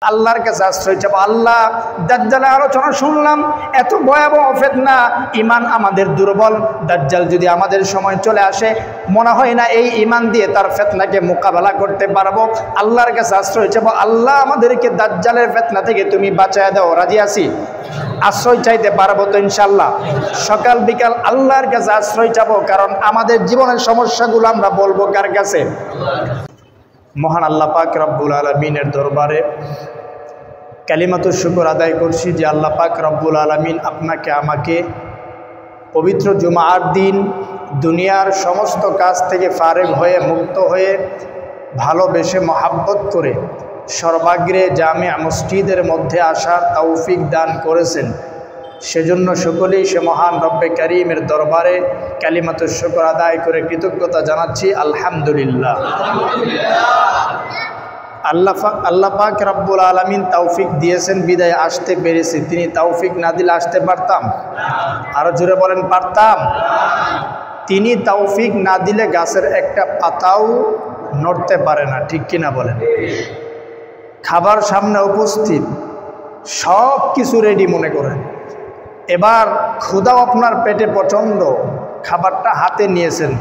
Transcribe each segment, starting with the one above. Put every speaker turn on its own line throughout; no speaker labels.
আল্লাহর কাছে আশ্রয় চাবো। আল্লাহ, দাজ্জালের আলোচনা শুনলাম, এত ভয়াবহ ফিতনা, ঈমান আমাদের দুর্বল। দাজ্জাল যদি আমাদের সময় চলে আসে, মনে হয় না এই ঈমান দিয়ে তার ফিতনাকে মোকাবেলা করতে পারবো। আল্লাহর কাছে আশ্রয় চাবো, আল্লাহ আমাদেরকে দাজ্জালের ফিতনা থেকে তুমি বাঁচায় দাও। রাজি আছি? আশ্রয় চাইতে পারবো তো ইনশাআল্লাহ? সকাল বিকাল আল্লাহর কাছে আশ্রয় চাবো, কারণ আমাদের জীবনের সমস্যাগুলো আমরা বলবো কার কাছে? মহান আল্লাহ পাক রব্বুল আলামিনের দরবারে কালিমাতুশ শুকর আদায় করছি যে আল্লাহ পাক রব্বুল আলামিন আপনাকে আমাকে পবিত্র জুমার দিন দুনিয়ার সমস্ত কাজ থেকে ফারেগ হয়ে, মুক্ত হয়ে, ভালোবেসে মহাব্বত করে সর্বাগ্রে জামিয়া মসজিদের মধ্যে আসার তৌফিক দান করেছেন। সেজন্য সকলেই সে মহান রব্বে কারীমের দরবারে কালিমাতুশ শুকর আদায় করে কৃতজ্ঞতা জানাচ্ছি আলহামদুলিল্লাহ। আল্লাহ পাক রব্বুল আলামিন তৌফিক দিয়েছেন বিদায় আসতে পেরেছি। তিনি তৌফিক না দিলে আসতে পারতাম? আরো জোরে বলেন, পারতাম? তিনি তৌফিক না দিলে গাছের একটা পাতাও নড়তে পারে না, ঠিক কিনা বলেন? খাবার সামনে উপস্থিত, সব কিছু রেডি মনে করেন, এবার ক্ষুধাও আপনার পেটে প্রচণ্ড, খাবারটা হাতে নিয়েছেন,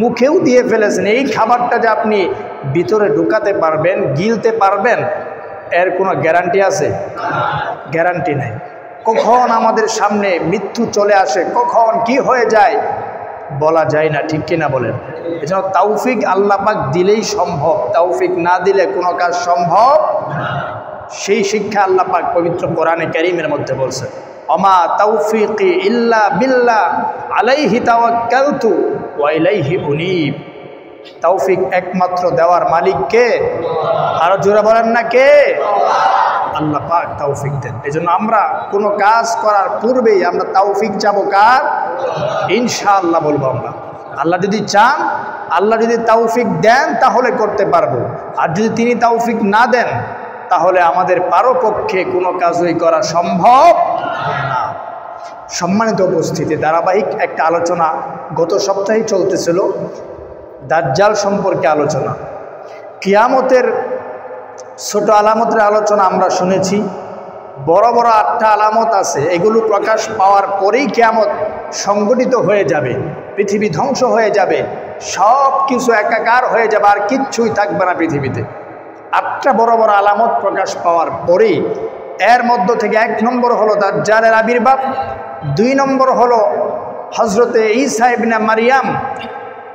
মুখেও দিয়ে ফেলেছেন, এই খাবারটা যে আপনি ভিতরে ঢুকাতে পারবেন, গিলতে পারবেন, এর কোনো গ্যারান্টি আছে? গ্যারান্টি নেই। কখন আমাদের সামনে মৃত্যু চলে আসে, কখন কি হয়ে যায় বলা যায় না, ঠিক কিনা বলেন? এজন্য তৌফিক আল্লাহ পাক দিলেই সম্ভব, তৌফিক না দিলে কোনো কাজ সম্ভব। সেই শিক্ষা আল্লাহ পাক পবিত্র কোরআনে কারীমের মধ্যে বলছেন, ওমা তৌফিকি ইল্লা বিল্লাহ আলাইহি তাওয়াক্কালতু ওয়া ইলাইহি উনীব। তৌফিক একমাত্র দেওয়ার মালিক কে? আরো জোরে বলেন না, কে? আল্লাহ পাক তৌফিক দেন। এজন্য আমরা কোনো কাজ করার পূর্বেই আমরা তৌফিক চাবো কার? ইনশাআল্লাহ বলবো আমরা। আল্লাহ যদি চান, আল্লাহ যদি তৌফিক দেন তাহলে করতে পারবো, আর যদি তিনি তৌফিক না দেন তাহলে আমাদের পারপক্ষে কোনো কাজই করা সম্ভব না। সম্মানিত উপস্থিতি, ধারাবাহিক একটা আলোচনা গত সপ্তাহে চলতেছিল, দাজ্জাল সম্পর্কে আলোচনা। কিয়ামতের ছোট আলামতের আলোচনা আমরা শুনেছি। বড় বড় 8টা আলামত আছে, এগুলো প্রকাশ পাওয়ার পরেই কিয়ামত সংগঠিত হয়ে যাবে, পৃথিবী ধ্বংস হয়ে যাবে, সব কিছু একাকার হয়ে যাবে, আর কিচ্ছুই থাকবে না পৃথিবীতে। 8টা বড় বড় আলামত প্রকাশ পাওয়ার পরেই এর মধ্য থেকে 1 নম্বর হলো দাজ্জালের আবির্ভাব, 2 নম্বর হলো হজরতে ঈসা ইবনে মারিয়াম,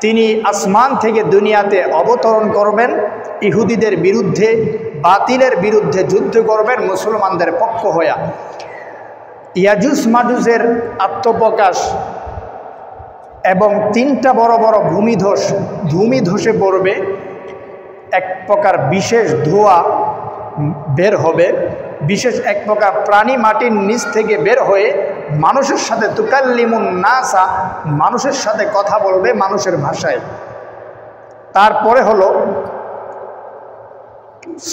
তিনি আসমান থেকে দুনিয়াতে অবতরণ করবেন, ইহুদিদের বিরুদ্ধে, বাতিলের বিরুদ্ধে যুদ্ধ করবেন মুসলমানদের পক্ষ হইয়া। ইয়াজুজ মাজুজের আত্মপ্রকাশ এবং 3টা বড় বড় ভূমিধসে পড়বে, এক প্রকার বিশেষ ধোঁয়া বের হবে, বিশেষ এক প্রকার প্রাণী মাটির নিচ থেকে বের হয়ে মানুষের সাথে তুকাল্লিমুন নাসা, মানুষের সাথে কথা বলবে মানুষের ভাষায়। তারপরে হলো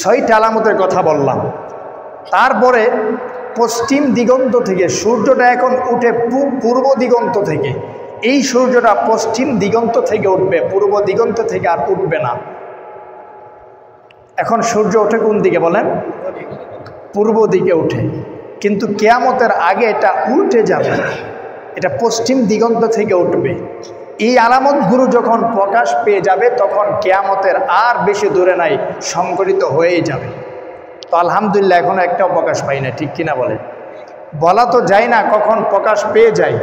6টা আলামতের কথা বললাম। তারপরে পশ্চিম দিগন্ত থেকে, সূর্যটা এখন উঠে পূর্ব দিগন্ত থেকে, এই সূর্যটা পশ্চিম দিগন্ত থেকে উঠবে, পূর্ব দিগন্ত থেকে আর উঠবে না। এখন সূর্য ওঠে কোন দিকে বলেন? পূর্ব দিকে উঠে, কিন্তু কিয়ামতের আগে এটা উল্টে যাবে, এটা পশ্চিম দিগন্ত থেকে উঠবে। এই আলামতগুলো যখন প্রকাশ পেয়ে যাবে তখন কিয়ামতের আর বেশি দূরে নাই, সংঘটিত হয়েই যাবে। তো আলহামদুলিল্লাহ এখনো একটাও প্রকাশ পাই না, ঠিক কিনা বলে? বলা তো যায় না কখন প্রকাশ পেয়ে যায়,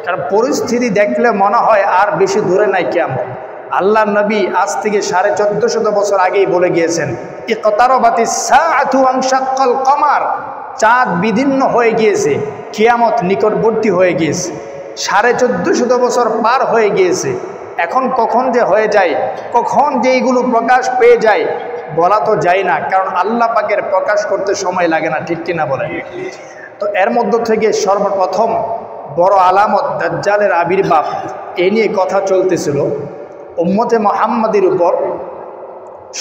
কারণ পরিস্থিতি দেখলে মনে হয় আর বেশি দূরে নাই কিয়ামত। আল্লাহ নবী আজ থেকে 1450 বছর আগেই বলে গিয়েছেন, ইকতারাবাতিস সাআতু ওয়ানশাক্কাল কমার, চাঁদ বিদীর্ণ হয়ে গিয়েছে, কিয়ামত নিকটবর্তী হয়ে গিয়েছে। 1450 বছর পার হয়ে গিয়েছে, এখন কখন যে হয়ে যায়, কখন যে এইগুলো প্রকাশ পেয়ে যায় বলা তো যায় না, কারণ আল্লাহ পাকের প্রকাশ করতে সময় লাগে না, ঠিক কিনা বলেন? তো এর মধ্য থেকে সর্বপ্রথম বড় আলামত দাজ্জালের আবির্ভাব, এ নিয়ে কথা চলতেছিল। উম্মতে মুহাম্মাদের উপর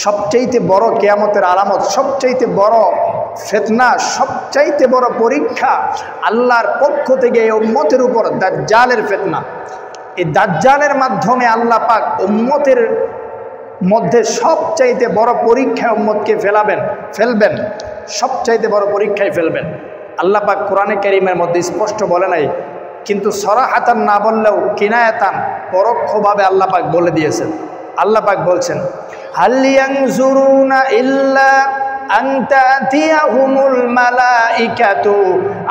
সবচাইতে বড় কিয়ামতের আলামত, সবচাইতে বড় ফিতনা, সবচাইতে বড় পরীক্ষা আল্লাহর পক্ষ থেকে এই উম্মতের উপর দাজ্জালের ফিতনা। এই দাজ্জালের মাধ্যমে আল্লাহ পাক উম্মতের মধ্যে সবচাইতে বড় পরীক্ষায় উম্মতকে ফেলবেন, সবচাইতে বড় পরীক্ষায় ফেলবেন। আল্লাহ পাক কোরআনে কারীমের মধ্যে স্পষ্ট বলে নাই, কিন্তু সরাহাতান না বললেও কিনায়াতান পরোক্ষভাবে আল্লাহ পাক বলে দিয়েছেন। আল্লাহ পাক বলছেন, হাল ইয়ানজুরুনা ইল্লা আন তা'তিয়াহুমুল মালাইকাতু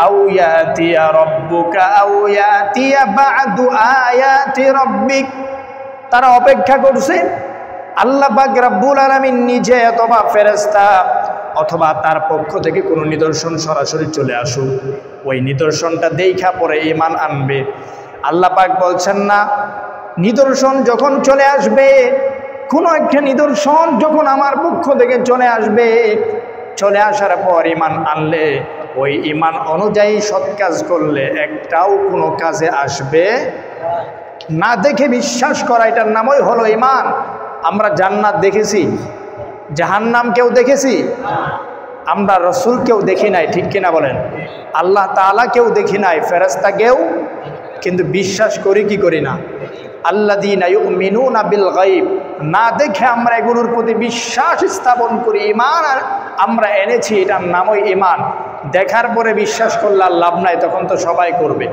আও ইয়াতিয়া রাব্বুকা আও ইয়াতিয়া বা'দু আয়াতি রাব্বিক। তারা অপেক্ষা করছে আল্লাহ পাক রব্বুল আলামিন নিজে অথবা ফেরেশতা অথবা তার পক্ষ থেকে কোনো নিদর্শন সরাসরি চলে আসুক, ওই নিদর্শনটা দেখা পরে ঈমান আনবে। আল্লাহ পাক বলছেন না, নিদর্শন যখন চলে আসবে, কোনো একটা নিদর্শন যখন আমার পক্ষ থেকে চলে আসবে, চলে আসার পর ঈমান আনলে, ওই ঈমান অনুযায়ী সৎ কাজ করলে একটাও কোনো কাজে আসবে না। দেখে বিশ্বাস করা, এটার নামই হলো ঈমান। আমরা জান্নাত দেখেছি, জাহান্নাম কেউ দেখেছি? আমরা রসুলকেও দেখি নাই, ঠিক কিনা বলেন? আল্লাহ তাআলা কেউ দেখি নাই, ফেরেশতা কেউ, কিন্তু বিশ্বাস করি কি করি না? আল্লাযীনা ইউমিনুনা বিল গায়ব, না দেখে আমরা এগুলোর প্রতি বিশ্বাস স্থাপন করি। ঈমান আমরা এনেছি, এটার নামই ঈমান। দেখার পরে বিশ্বাস করলে আর লাভ নাই, তখন তো সবাই করবে।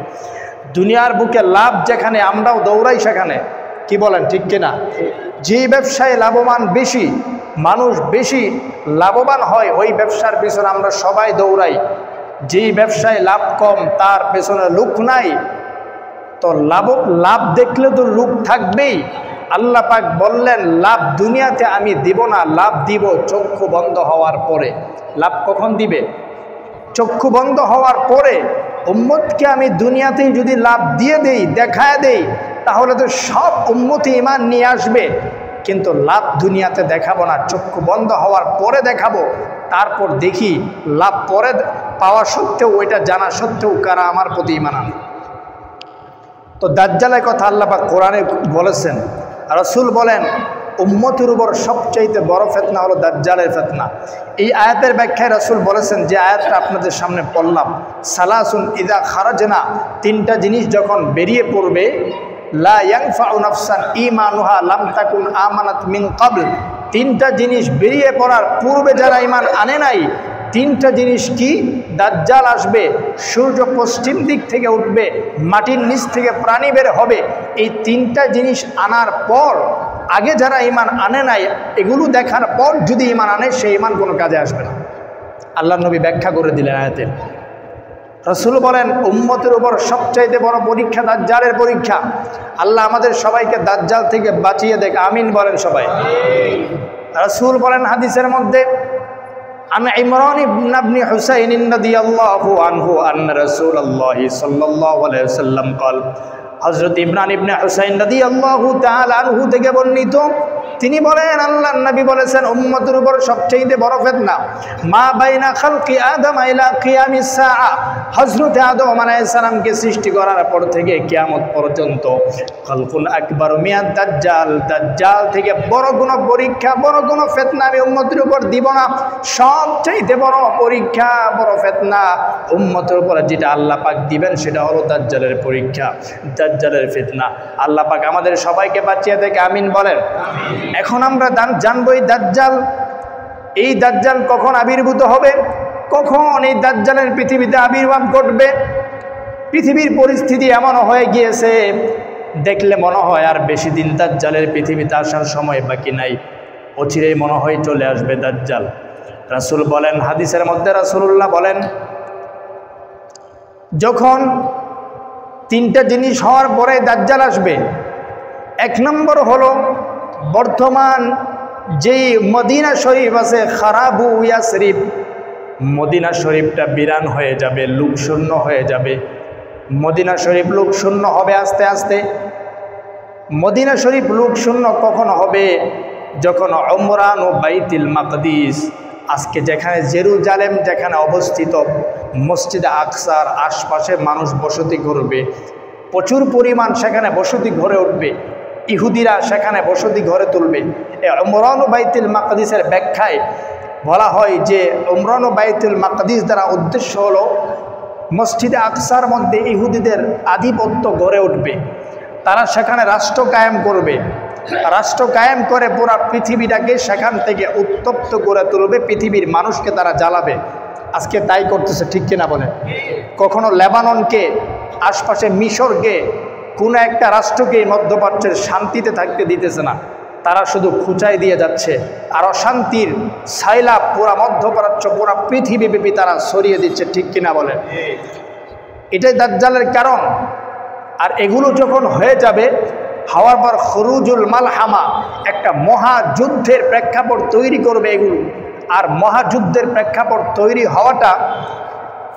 দুনিয়ার বুকে লাভ যেখানে, আমরাও দৌড়াই সেখানে, কি বলেন, ঠিক কিনা? যে ব্যবসায় লাভবান বেশি, মানুষ বেশি লাভবান হয়, ওই ব্যবসার পেছনে আমরা সবাই দৌড়াই। যেই ব্যবসায় লাভ কম, তার পেছনে লোক নাই, তো লাভ দেখলে তো লোক থাকবেই। আল্লাহ পাক বললেন, লাভ দুনিয়াতে আমি দিব না, লাভ দিব চক্ষু বন্ধ হওয়ার পরে। লাভ কখন দিবে? চক্ষু বন্ধ হওয়ার পরে। উম্মতকে আমি দুনিয়াতেই যদি লাভ দিয়ে দেই, দেখায় দেই, তাহলে তো সব উম্মতি ঈমান নিয়ে আসবে, কিন্তু লাভ দুনিয়াতে দেখাবো না, চক্ষু বন্ধ হওয়ার পরে দেখাবো। তারপর দেখি লাভ পরে পাওয়া সত্ত্বেও, ওইটা জানা সত্ত্বেও কারা আমার প্রতি ঈমান আনে। তো দাজ্জালের কথা আল্লাহ পাক কোরআনে বলেছেন, রাসূল বলেন উম্মতের উপর সবচাইতে বড় ফিতনা হলো দাজ্জালের ফিতনা। এই আয়াতের ব্যাখ্যায় রাসূল বলেছেন, যে আয়াতটা আপনাদের সামনে পড়লাম, সালাসুন ইযা খারাজনা, তিনটা জিনিস যখন বেরিয়ে পড়বে, লা ইয়ানফাউ নাফসান ঈমানুহা লাম তাকুন আমানাত মিন ক্বাবল, তিনটা জিনিস বেরিয়ে পড়ার পূর্বে যারা ঈমান আনে নাই, তিনটা জিনিস কি? দাজ্জাল আসবে, সূর্য পশ্চিম দিক থেকে উঠবে, মাটির নিচ থেকে প্রাণী বের হবে। এই তিনটা জিনিস আনার পর, আগে যারা ঈমান আনে নাই, এগুলো দেখার পর যদি ঈমান আনে, সেই ঈমান কোনো কাজে আসবে না। আল্লাহ নবী ব্যাখ্যা করে দিলেন আয়াতে। রাসূল বলেন, উম্মতের উপর সবচাইতে বড় পরীক্ষা দাজ্জালের পরীক্ষা। আল্লাহ আমাদের সবাইকে দাজ্জাল থেকে বাঁচিয়ে দেখ, আমিন বলেন সবাই। রাসূল বলেন হাদিসের মধ্যে, আন ইমরান ইবনে হুসাইন রাদিয়াল্লাহু আনহু আন্না রাসূলুল্লাহ সাল্লাল্লাহু আলাইহি ওয়াসাল্লাম قال, হযরত ইমরান ইবনে হুসাইন রাদিয়াল্লাহু তাআলা আনহু থেকে বর্ণিত, তিনি বলেন আল্লাহর নবী বলেছেন, উম্মতের উপর সবচেয়ে বড় ফিতনা মা বাইনা খালকি আদম ইলা কিয়ামিস সাআ, হযরত আদম আলাইহিস সালামকে সৃষ্টি করার পর থেকে কিয়ামত পর্যন্ত, খালকুন আকবার মিয়াদ দাজ্জাল, দাজ্জাল থেকে বড় কোনো পরীক্ষা, বড় কোনো ফিতনা আমি উম্মতের উপর দিব না। সবচেয়ে বড় পরীক্ষা, বড় ফিতনা উম্মতের উপর যেটা আল্লাহ পাক দিবেন, সেটা হলো দাজ্জালের পরীক্ষা, দাজ্জালের ফিতনা। আল্লাহ পাক আমাদের সবাইকে বাঁচিয়ে থেকে আমিন বলেন। এখন আমরা জানবো এই দাজ্জাল কখন আবির্ভূত হবে, কখন এই দাজ্জালের পৃথিবীতে আবির্ভাব ঘটবে। পৃথিবীর পরিস্থিতি এমন হয়ে গিয়েছে, দেখলে মনে হয় আর বেশি দিন দাজ্জালের পৃথিবীতে আসার সময় বাকি নাই, অচিরেই মনে হয় চলে আসবে দাজ্জাল। রাসূল বলেন, হাদিসের মধ্যে রাসূলুল্লাহ বলেন, যখন তিনটা জিনিস হওয়ার পরে দাজ্জাল আসবে। এক নম্বর হলো, বর্তমান যেই মদিনা শরীফ আছে, খারাবু ইয়াসরিব, মদিনা শরীফটা বিরান হয়ে যাবে, লোকশূন্য হয়ে যাবে। মদিনা শরীফ লোকশূন্য হবে আস্তে আস্তে। মদিনা শরীফ লোকশূন্য কখন হবে? যখন উমরান ও বাইতুল মাকদিস, আজকে যেখানে জেরুজালেম যেখানে অবস্থিত, মসজিদে আকসার আশপাশে মানুষ বসতি করবে, প্রচুর পরিমাণ সেখানে বসতি গড়ে উঠবে, ইহুদিরা সেখানে বসতি গড়ে তুলবে। এই উমরান ও বাইতুল মাকদিসের ব্যাখ্যায় বলা হয় যে, উমরান ও বাইতুল মাকদিস দ্বারা উদ্দেশ্য হলো মসজিদে আকসার মধ্যে ইহুদিদের আধিপত্য গড়ে উঠবে, তারা সেখানে রাষ্ট্র কায়েম করবে, রাষ্ট্র কায়েম করে পুরা পৃথিবীটাকে সেখান থেকে উত্তপ্ত করে তুলবে, পৃথিবীর মানুষকে তারা জ্বালাবে। আজকে তাই করতেছে, ঠিক কিনা বলে? কখনো লেবাননকে, আশপাশে মিশরকে, কোনো একটা রাষ্ট্রকে মধ্যপ্রাচ্যের শান্তিতে থাকতে দিতেছে না, তারা শুধু খুঁচাই দিয়ে যাচ্ছে। আর অশান্তির ছাইলা পুরা মধ্যপ্রাচ্য, পুরা পৃথিবীব্যাপী তারা ছড়িয়ে দিচ্ছে, ঠিক কিনা বলে? এটাই দাজ্জালের কারণ। আর এগুলো যখন হয়ে যাবে, হওয়ার পর খরুজুল মালহামা, একটা মহাযুদ্ধের প্রেক্ষাপট তৈরি করবে এগুলো। আর মহাযুদ্ধের প্রেক্ষাপট তৈরি হওয়াটা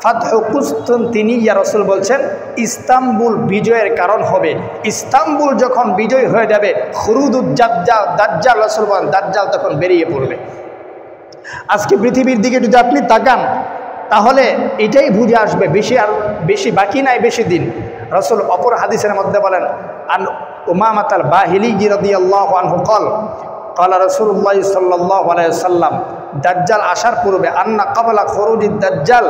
ফাতহু কুস্তান্তিনিয়া, রাসূল বলছেন ইস্তাম্বুল বিজয়ের কারণ হবে। ইস্তাম্বুল যখন বিজয় হয়ে যাবে, খুরুদুদ দাজ্জাল, রাসূল বলেন দাজ্জাল তখন বেরিয়ে পড়বে। আজকে পৃথিবীর দিকে যদি আপনি তাকান, তাহলে এটাই বুঝে আসবে, বেশি বাকি নাই, বেশি দিন। রাসূল অপর হাদিসের মধ্যে বলেন, আন উমামাতাল বাহিলি রাদিয়াল্লাহু আনহু قال قال رسول الله صلى الله عليه وسلم দাজ্জাল আসার পূর্বে আন্না ক্বাবলা খুরুজিদ দাজ্জাল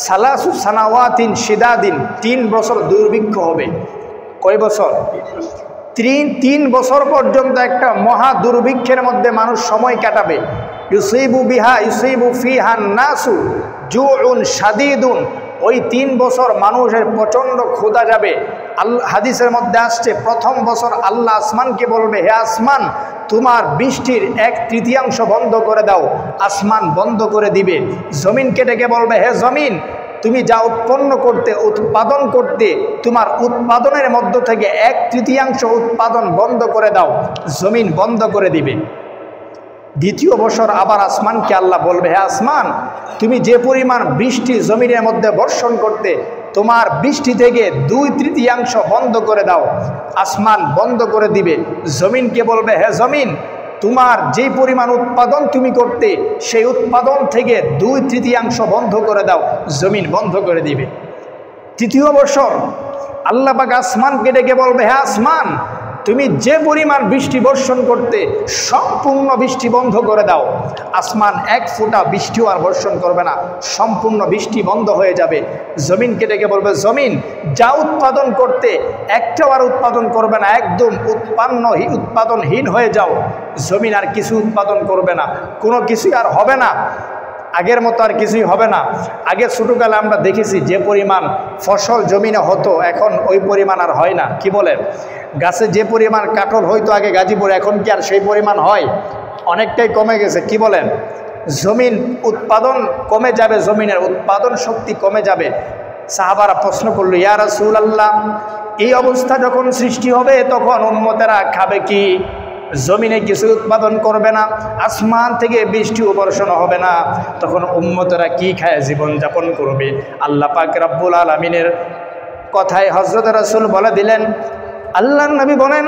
সালাসু সানাওয়াতিন শিদাদিন, 3 বছর দুর্ভিক্ষ হবে। কয় বছর? 3 বছর পর্যন্ত একটা মহা দুর্ভিক্ষের মধ্যে মানুষ সময় কাটাবে। ইউসিবু ফিহা নাসু জুউন শাদীদুন, ওই 3 বছর মানুষের প্রচণ্ড ক্ষুধা যাবে। হাদিসের মধ্যে আসছে, প্রথম বছর আল্লাহ আসমানকে বলবে, হে আসমান, তোমার বৃষ্টির 1/3 বন্ধ করে দাও। আসমান বন্ধ করে দিবে। জমিনকে ডেকে বলবে, হে জমিন, তুমি যা উৎপাদন করতে, তোমার উৎপাদনের মধ্য থেকে 1/3 উৎপাদন বন্ধ করে দাও। জমিন বন্ধ করে দিবে। দ্বিতীয় বছর আবার আসমানকে আল্লাহ বলবে, হে আসমান, তুমি যে পরিমাণ বৃষ্টি জমিনের মধ্যে বর্ষণ করতে, তোমার বৃষ্টি থেকে 2/3 বন্ধ করে দাও। আসমান বন্ধ করে দিবে। জমিনকে বলবে, হে জমিন, তোমার যে পরিমাণ উৎপাদন তুমি করতে, সেই উৎপাদন থেকে 2/3 বন্ধ করে দাও। জমিন বন্ধ করে দিবে। তৃতীয় বছর আল্লাহ পাক আসমানকে ডেকে বলবে, হে আসমান, তুমি যে পরিমাণ বৃষ্টি বর্ষণ করতে, সম্পূর্ণ বৃষ্টি বন্ধ করে দাও। আসমান 1 ফোঁটা বৃষ্টিও আর বর্ষণ করবে না, সম্পূর্ণ বৃষ্টি বন্ধ হয়ে যাবে। জমিনকে ডেকে বলবে, জমিন, যা উৎপাদন করতে, একটাও আর উৎপাদন করবে না, একদম উৎপাদনহীন হয়ে যাও। জমিন আর কিছু উৎপাদন করবে না, কোনো কিছুই আর হবে না, আগের মতো আর কিছুই হবে না। আগে ছোটোকালে আমরা দেখেছি যে পরিমাণ ফসল জমিনে হতো, এখন ওই পরিমাণ আর হয় না। কি বলেন? গাছে যে পরিমাণ কাঁঠাল হয়তো আগে গাজীপুরে, এখন কি আর সেই পরিমাণ হয়? অনেকটাই কমে গেছে। কি বলেন? জমিন উৎপাদন কমে যাবে, জমিনের উৎপাদন শক্তি কমে যাবে। সাহাবারা প্রশ্ন করলো, ইয়া রাসূলুল্লাহ, এই অবস্থা যখন সৃষ্টি হবে, তখন উম্মতেরা খাবে কি? জমিনে কিছু উৎপাদন করবে না, আসমান থেকে বৃষ্টি বর্ষণ হবে না, তখন উম্মতেরা কি খায় জীবনযাপন করবে? আল্লাহ পাক রব্বুল আলামিনের কথায় হযরত রাসূল বলে দিলেন, আল্লাহর নবী বলেন,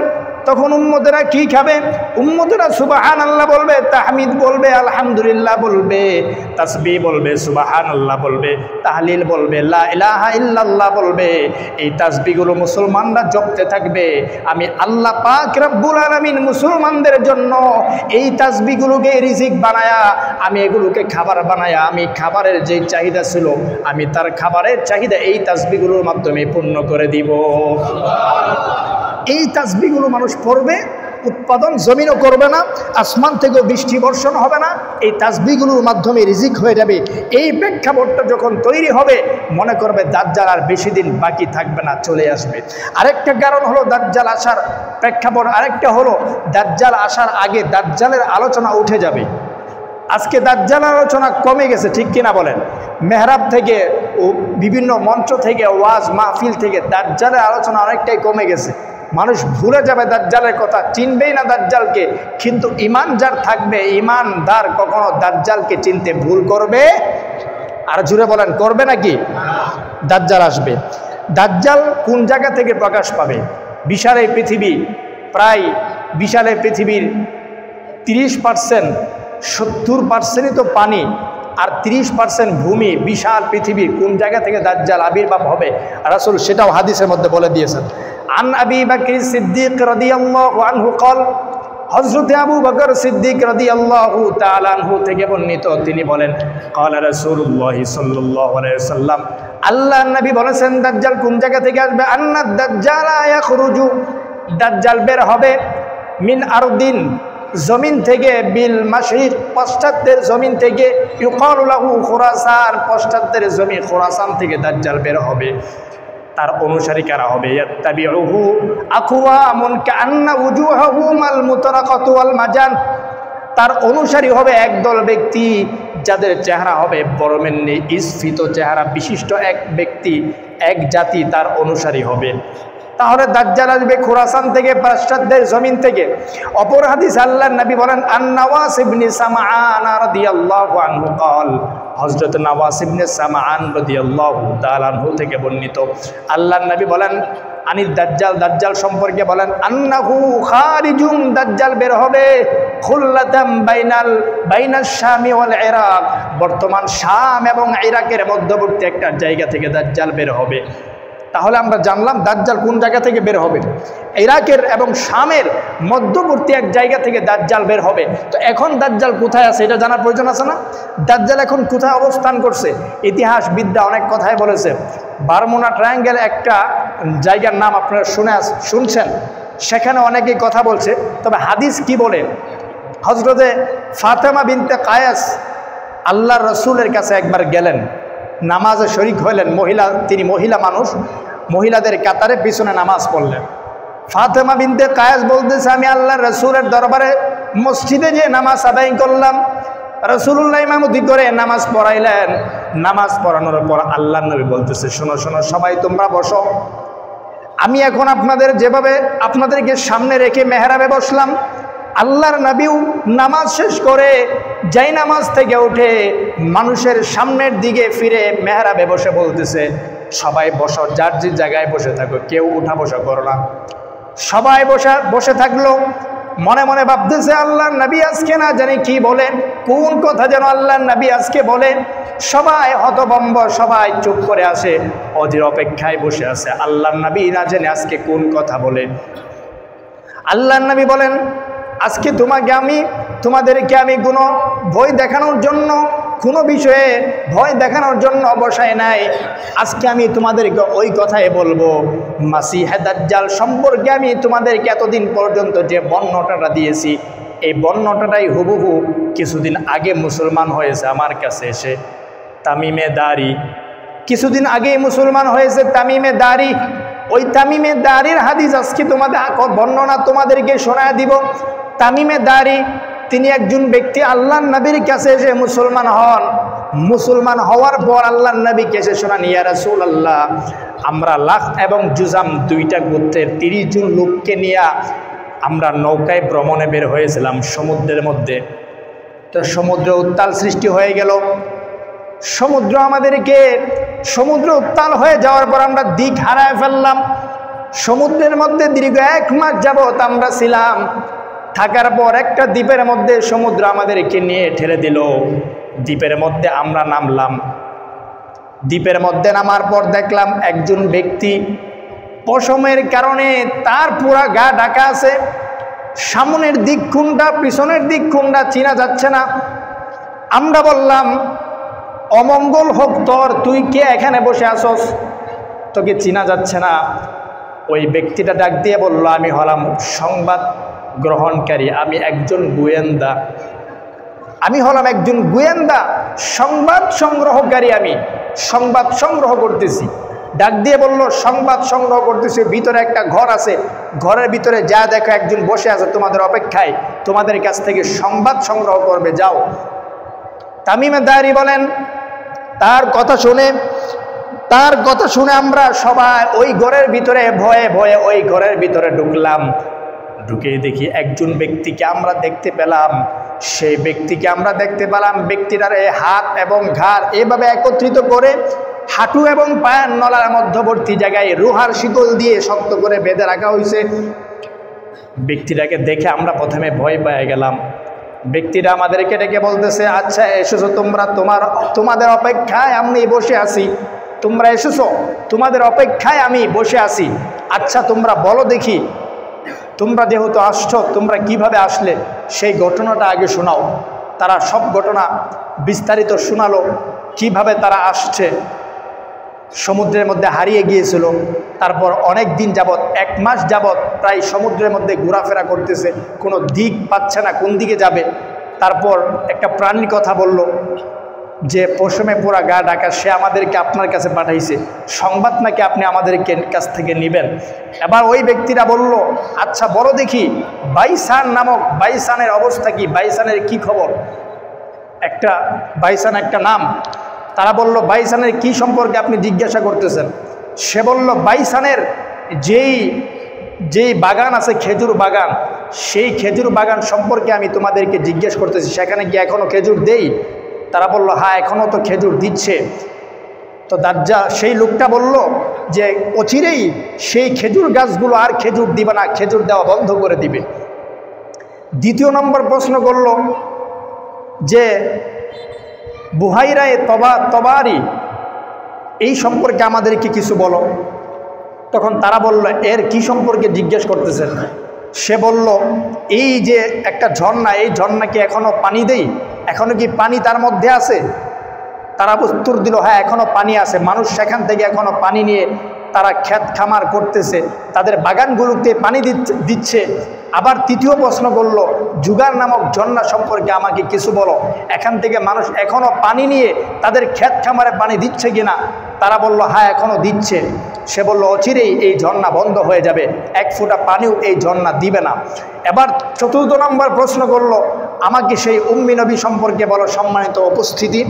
তখন উম্মতেরা কি খাবে? উম্মতেরা সুবহানাল্লাহ বলবে, তাহমিদ বলবে, আলহামদুলিল্লাহ বলবে, তাসবিহ বলবে, সুবহানাল্লাহ বলবে, তাহলিল বলবে, লা ইলাহা ইল্লাল্লাহ বলবে। এই তাসবিহগুলো মুসলমানরা জপতে থাকবে। আমি আল্লাহ পাক রব্বুল আলামিন মুসলমানদের জন্য এই তাসবিহগুলোকে রিজিক বানায়া, আমি এগুলোকে খাবার বানায়া, আমি খাবারের যে চাহিদা ছিল, আমি তার খাবারের চাহিদা এই তাসবিহগুলোর মাধ্যমে পূর্ণ করে দিব। এই তাসবিহগুলো মানুষ পড়বে, উৎপাদন জমিনও করবে না, আসমান থেকেও বৃষ্টি বর্ষণ হবে না, এই তাসবিহগুলোর মাধ্যমে রিজিক হয়ে যাবে। এই প্রেক্ষাপটটা যখন তৈরি হবে, মনে করবে দাজ্জাল আর বেশি দিন বাকি থাকবে না, চলে আসবে। আরেকটা কারণ হলো দাজ্জাল আসার প্রেক্ষাপট, আরেকটা হলো দাজ্জাল আসার আগে দাজ্জালের আলোচনা উঠে যাবে। আজকে দাজ্জালের আলোচনা কমে গেছে, ঠিক কিনা বলেন? মেহরাব থেকে ও বিভিন্ন মঞ্চ থেকে, ওয়াজ মাহফিল থেকে দাজ্জালের আলোচনা অনেকটাই কমে গেছে। মানুষ ভুলে যাবে দাজ্জালের কথা, চিনবেই না দাজ্জালকে। কিন্তু ঈমান যার থাকবে, ঈমানদার কখনো দাজ্জালকে চিনতে ভুল করবে? আর জুড়ে বলেন, করবে নাকি? দাজ্জাল আসবে। দাজ্জাল কোন জায়গা থেকে প্রকাশ পাবে? বিশাল এই পৃথিবী, প্রায় বিশাল এই পৃথিবীর 30%, 70%ই তো পানি, আর 30% ভূমি। বিশাল পৃথিবীর কোন জায়গা থেকে দাজ্জাল আবির্ভাব হবে, রাসূল সেটাও হাদিসের মধ্যে বলে দিয়েছেন। আন আবি বকর সিদ্দিক রাদিয়াল্লাহু আনহু قال, হযরত আবু বকর সিদ্দিক রাদিয়াল্লাহু তাআলা আনহু থেকে বর্ণিত, তিনি বলেন, قال রাসূলুল্লাহ সাল্লাল্লাহু আলাইহি ওয়াসাল্লাম, আল্লাহর নবী বলেছেন, দাজ্জাল কোন জায়গা থেকে আসবে? আন্নাদ দাজ্জাল ইয়াখরুজু, দাজ্জাল বের হবে মিন আরদিন, জমিন থেকে, বিল মাশরিক, পশ্চাতের জমিন থেকে, ইউকালু লাহু খুরাসান, পশ্চাতের জমি খুরাসান থেকে দাজ্জাল বের হবে। তার অনুসারী কারা হবে? ইয়াত্তাবিউহু আকওয়ামুন কাআন্না উজুহাহুমাল মুতারাকাতু ওয়াল মাজান, তার অনুসারী হবে একদল ব্যক্তি যাদের চেহারা হবে বরমেন্নি স্ফীত চেহারা বিশিষ্ট এক ব্যক্তি, এক জাতি তার অনুসারী হবে। তাহলে দাজ্জাল আসবে খুরাসান থেকে, পাশ্চাত্যের জমিন থেকে। অপর হাদিস আল্লাহর নবী বলেন, আন-নাওয়াস ইবনে সামআন রাদিয়াল্লাহু আনহু قال, হযরত নাওয়াস ইবনে সামআন রাদিয়াল্লাহু তাআলা আনহু থেকে বর্ণিত, আল্লাহর নবী বলেন আনিদ দাজ্জাল, দাজ্জাল সম্পর্কে বলেন, আন্নাহু খারিজুন, দাজ্জাল বের হবে খুল্লাতাম বাইনাস শামি ওয়াল ইরাক, বর্তমান শাম এবং ইরাকের মধ্যবর্তী একটা জায়গা থেকে দাজ্জাল বের হবে। তাহলে আমরা জানলাম দাজ্জাল কোন জায়গা থেকে বের হবে? ইরাকের এবং শামের মধ্যবর্তী এক জায়গা থেকে দাজ্জাল বের হবে। তো এখন দাজ্জাল কোথায় আছে এটা জানার প্রয়োজন আছে না? দাজ্জাল এখন কোথায় অবস্থান করছে? ইতিহাসবিদরা অনেক কথাই বলেছে। বারমুনা ট্রায়াঙ্গেল একটা জায়গার নাম আপনারা শুনছেন, সেখানে অনেকেই কথা বলছে। তবে হাদিস কি বলে? হযরতে ফাতেমা বিনতে কায়েস আল্লাহর রাসূলের কাছে একবার গেলেন, নামাজে শরিক হইলেন। তিনি মহিলা মানুষ, মহিলাদের কাতারে পিছনে নামাজ পড়লেন। ফাতেমা বিনতে কায়েস বলতেছে, আমি আল্লাহর রাসূলের দরবারে মসজিদে যে নামাজ আদায় করলাম, রাসূলুল্লাহ ইমামতি করে নামাজ পড়াইলেন। নামাজ পড়ানোর পর আল্লাহর নবী বলতেছে, শোনো শোনো সবাই তোমরা বসো, আমি এখন যেভাবে আপনাদেরকে সামনে রেখে মেহরাবে বসলাম, আল্লাহর নবীও নামাজ শেষ করে যাই নামাজ থেকে উঠে মানুষের সামনের দিকে ফিরে মেহরাবে বসে বলতেছে, সবাই বসো, যার যে জায়গায় বসে থাকো, কেউ উঠা বসা করো না। সবাই বসে থাকলো, মনে মনে ভাবতেছে আল্লাহর নবী আজকে না জানি কি বলেন, কোন কথা যেন আল্লাহর নবী আজকে বলেন। সবাই হতভম্ব, সবাই চুপ করে আসে, অধীর অপেক্ষায় বসে আছে আল্লাহর নবী না জানে আজকে কোন কথা বলে। আল্লাহর নবী বলেন, আজকে তোমাদেরকে আমি কোনো ভয় দেখানোর জন্য, কোনো বিষয়ে ভয় দেখানোর জন্য বসায় নাই। আজকে আমি তোমাদেরকে ওই কথাই বলবো, মাসিহে দাজ্জাল সম্পর্কে আমি তোমাদেরকে এতদিন পর্যন্ত যে বর্ণনাটা দিয়েছি, এই বর্ণনাটাই হুবহু কিছুদিন আগে মুসলমান হয়েছে আমার কাছে এসে, তামিমে দারি। কিছুদিন আগেই মুসলমান হয়েছে তামিমে দারি। ওই তামিমে দারির হাদিস আজকে বর্ণনা তোমাদেরকে শোনায় দিব। তামিমে দারি তিনি একজন ব্যক্তি আল্লাহর নবীর কাছে এসে মুসলমান হন। মুসলমান হওয়ার পর আল্লাহর নবীকে এসে শোনান, ইয়া রাসূলুল্লাহ, আমরা লাখ এবং জুজাম দুইটা গোত্রের 30 জন লোককে নিয়ে আমরা নৌকায় ভ্রমণে বের হয়েছিলাম সমুদ্রের মধ্যে। তো সমুদ্র উত্তাল সৃষ্টি হয়ে গেল। সমুদ্র উত্তাল হয়ে যাওয়ার পর আমরা দিক হারায় ফেললাম। সমুদ্রের মধ্যে দীর্ঘ 1 মাস যাবত আমরা ছিলাম। থাকার পর একটা দ্বীপের মধ্যে সমুদ্র আমাদেরকে নিয়ে ঠেলে দিল। দ্বীপের মধ্যে আমরা নামলাম। দ্বীপের মধ্যে নামার পর দেখলাম একজন ব্যক্তি পশমের কারণে তার পুরা গা ঢাকা আছে। সামনের দিক কোনটা, পিছনের দিক কোনটা চেনা যাচ্ছে না। আমরা বললাম, অমঙ্গল হোক তোর, তুই কে এখানে বসে আসস, তোকে চেনা যাচ্ছে না। ওই ব্যক্তিটা ডাক দিয়ে বলল, আমি হলাম সংবাদ গ্রহণকারী, আমি একজন গোয়েন্দা। সংবাদ সংগ্রহকারী, আমি সংবাদ সংগ্রহ করতেছি। ডাক দিয়ে বলল, সংবাদ সংগ্রহ করতেছি, ভিতরে একটা ঘর আছে, ঘরের ভিতরে যা দেখো একজন বসে আছে তোমাদের অপেক্ষায়, তোমাদের কাছ থেকে সংবাদ সংগ্রহ করবে, যাও। তামিমে দারি বলেন, তার কথা শুনে আমরা সবাই ওই ঘরের ভিতরে ভয়ে ভয়ে ওই ঘরের ভিতরে ঢুকলাম। ঢুকে দেখি একজন ব্যক্তিকে আমরা দেখতে পেলাম। সেই ব্যক্তিকে আমরা দেখতে পেলাম, ব্যক্তিটার হাত এবং ঘাড় এভাবে একত্রিত করে হাঁটু এবং পায়ের নলার মধ্যবর্তী জায়গায় রুহার শিকল দিয়ে শক্ত করে বেঁধে রাখা হয়েছে। ব্যক্তিটাকে দেখে আমরা প্রথমে ভয় পেয়ে গেলাম। ব্যক্তিরা আমাদেরকে ডেকে বলতেছে, আচ্ছা এসেছো তোমরা, তোমাদের অপেক্ষায় আমি বসে আছি। তোমরা এসেছো, তোমাদের অপেক্ষায় আমি বসে আছি। আচ্ছা তোমরা বলো দেখি, তোমরা যেহেতু আসছো, তোমরা কিভাবে আসলে সেই ঘটনাটা আগে শোনাও। তারা সব ঘটনা বিস্তারিত শোনালো, কিভাবে তারা আসছে। সমুদ্রের মধ্যে হারিয়ে গিয়েছিল। তারপর অনেক দিন যাবৎ, 1 মাস যাবৎ প্রায় সমুদ্রের মধ্যে ঘোরাফেরা করতেছে, কোনো দিক পাচ্ছে না কোন দিকে যাবে। তারপর একটা প্রাণীর কথা বলল যে পশমে পুরা গা ঢাকা, সে আমাদেরকে আপনার কাছে পাঠাইছে, সংবাদ নাকি আপনি আমাদেরকে কাছ থেকে নেবেন। এবার ওই ব্যক্তিরা বলল, আচ্ছা বড় দেখি বাইসান নামক, বাইসানের অবস্থা কি, বাইসানের কি খবর। একটা বাইসান একটা নাম। তারা বলল, বাইসানের কি সম্পর্কে আপনি জিজ্ঞাসা করতেছেন। সে বলল, বাইসানের যেই বাগান আছে, খেজুর বাগান, সেই খেজুর বাগান সম্পর্কে আমি তোমাদেরকে জিজ্ঞেস করতেছি, সেখানে কি এখনও খেজুর দেই? তারা বলল, হ্যাঁ এখনও তো খেজুর দিচ্ছে। তো দাজ্জাল, সেই লোকটা বলল যে অচিরেই সেই খেজুর গাছগুলো আর খেজুর দিবে না, খেজুর দেওয়া বন্ধ করে দিবে। দ্বিতীয় নম্বর প্রশ্ন করল যে বুহাইরায়ে তবারি, এই সম্পর্কে আমাদেরকে কিছু বলো। তখন তারা বলল, এর কি সম্পর্কে জিজ্ঞেস করতেছেন? সে বলল, এই যে একটা ঝর্ণা, এই ঝর্ণাকে এখনও পানি দেই, এখনও কি পানি তার মধ্যে আছে? তারা উত্তর দিল, হ্যাঁ এখনও পানি আছে, মানুষ সেখান থেকে এখনও পানি নিয়ে তারা ক্ষেত খামার করতেছে, তাদের বাগানগুলোতে পানি দিচ্ছে। আবার তৃতীয় প্রশ্ন করল, জুগার নামক ঝর্ণা সম্পর্কে আমাকে কিছু বলো, এখান থেকে মানুষ এখনও পানি নিয়ে তাদের ক্ষেত খামারে পানি দিচ্ছে কিনা? তারা বলল, হ্যাঁ এখনও দিচ্ছে। সে বলল, অচিরেই এই ঝর্ণা বন্ধ হয়ে যাবে, 1 ফোঁটা পানিও এই ঝর্ণা দিবে না। এবার চতুর্থ নম্বর প্রশ্ন করল, আমাকে সেই উম্মি নবী সম্পর্কে বলো। সম্মানিত উপস্থিতি,